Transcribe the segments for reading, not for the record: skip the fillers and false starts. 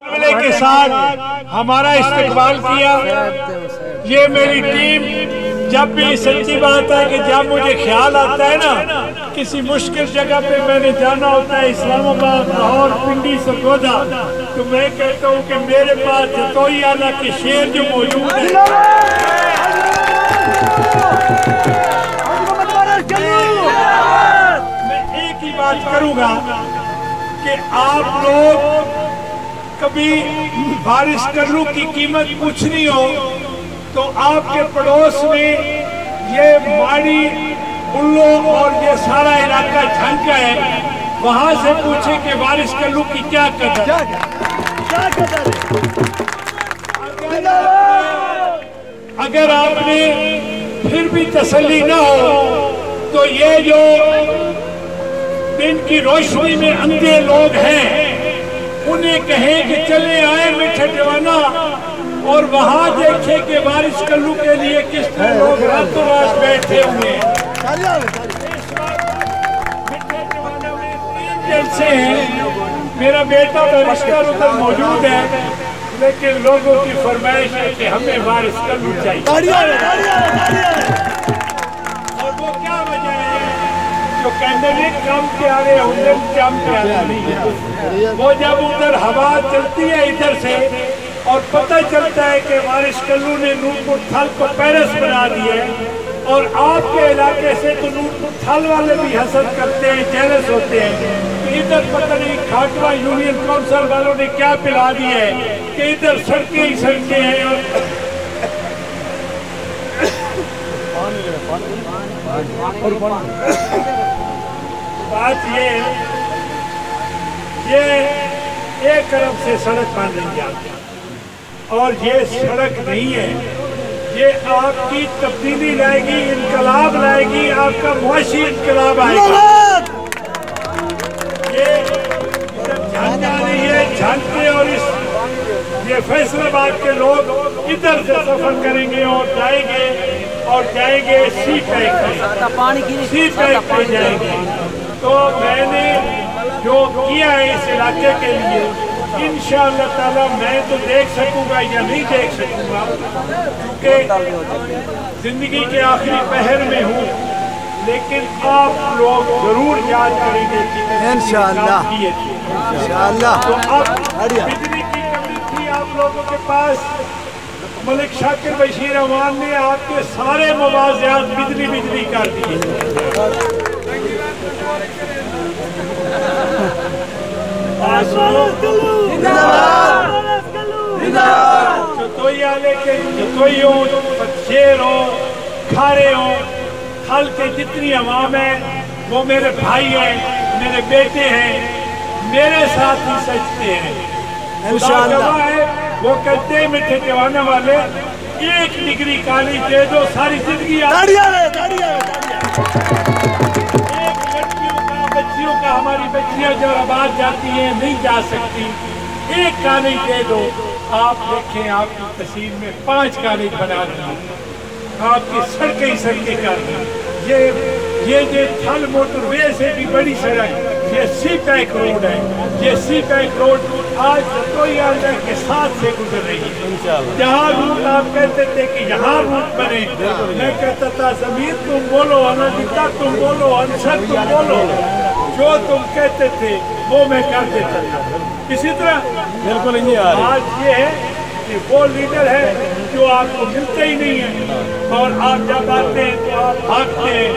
کے ساتھ ہمارا استقبال کیا. یہ میری ٹیم جب بھی سچی بات ہے کہ جب مجھے خیال آتا ہے نا کسی مشکل جگہ پہ میں نے جانا ہوتا ہے اسلام آباد لاہور پنڈی سرگودا تو میں کہتا ہوں کہ میرے پاس جتوئی اعلیٰ کے شعر جو موجود ہیں میں ایک ہی بات کروں گا کہ آپ لوگ کبھی وارث کرلو کی قیمت پوچھنی ہو تو آپ کے پڑوس میں یہ ماڑی بلو اور یہ سارا علاقہ جھنکا ہے وہاں سے پوچھیں کہ وارث کرلو کی کیا قدر اگر آپ نے پھر بھی تسلی نہ ہو تو یہ جو دن کی روشنی میں اندھے لوگ ہیں انہیں کہیں کہ چلے آئے میٹھے دیوانہ اور وہاں دیکھیں کہ وارث کرلو کے لیے کس طرح لوگ راتوں رات بیٹھے ہوئے ہیں. میٹھے دیوانہ میں 3 جلسے ہیں. میرا بیٹا بیرسٹر ادھر موجود ہے لیکن لوگوں کی فرمائش ہے کہ ہمیں وارث کرلو چاہیے. اور وہ کیا وجہ ہے جو کینڈیڈیٹ کام کے آ رہے ہیں کام کے آ رہے وہ جب ادھر ہوا چلتی ہے ادھر سے اور پتہ چلتا ہے کہ وارث کرلو نے نورپور تھل کو پیرس بنا دیا ہے اور آپ کے علاقے سے تو نورپور تھل والے بھی حسد کرتے ہیں جیلس ہوتے ہیں تو ادھر پتہ نہیں کھاٹوا یونین کونسل والوں نے کیا پلا دیا ہے کہ ادھر سڑکیں ہی سڑکیں ہیں اور بات یہ ایک ارب سے سڑک بن رہی ہے اور یہ سڑک نہیں ہے یہ آپ کی تبدیلی لائے گی انقلاب لائے گی آپ کا معاشی انقلاب آئے گا. یہ جھنک آ رہی ہے جھنکتے اور یہ فیصل آباد کے لوگ ادھر سے سفر کریں گے اور جائیں گے سی پیک پہ جائیں گے. تو میں نے جو کیا ہے اس علاقے کے لیے انشاءاللہ تعالیٰ میں تو دیکھ سکوں گا یا نہیں دیکھ سکوں گا کیونکہ زندگی کے آخری پہر میں ہوں لیکن آپ لوگ ضرور یاد کریں گے کہ انشاءاللہ تو اب بجلی کی کمی تھی آپ لوگوں کے پاس ملک شاکر بشیر امان نے آپ کے سارے مواضعات بجلی کر دیے. جتوئی آلے کے جتوئی ہوں شیر ہوں کھارے ہوں حل کے جتنی عوام ہیں وہ میرے بھائی ہیں میرے بیٹے ہیں میرے ساتھ ہی سجتے ہیں. انشاءاللہ ہے وہ کہتے ہیں میٹھے دیوانے والے 1 ڈگری کالج دے دو ساری زندگی بچیوں کا ہماری بچیاں جو آباد جاتی ہیں نہیں جا سکتی 1 کالج دے دو. آپ دیکھیں آپ کی تحصیل میں 5 کالج بنا دیں آپ کی سڑکیں کر دیں. یہ جو تھل موٹر وے سے بھی بڑی سڑک یہ سی پیک روڈ ہے. یہ سی پیک روڈ آج جتوئی آلہ کے ساتھ سے گزر رہی ہے. جہاں روٹ آپ کہتے تھے کہ یہاں روٹ بنے میں کہتا تھا زمین تم بولو انادتا تم بولو انشد تم بولو جو تم کہتے تھے وہ میں کر دیتا تھا. اسی طرح بالکل آج یہ ہے کہ وہ لیڈر ہے جو آپ کو ملتے ہی نہیں ہیں اور آپ جب آتے ہیں تو آپ بھاگتے ہیں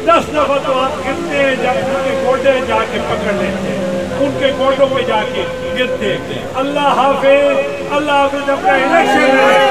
10 دفعہ تو آپ گرتے ہیں جب ان کے گوڈے جا کے پکڑ لیتے ہیں ان کے گوڈوں پہ جا کے گرتے ہیں. اللہ حافظ اپنا الیکشن ہے.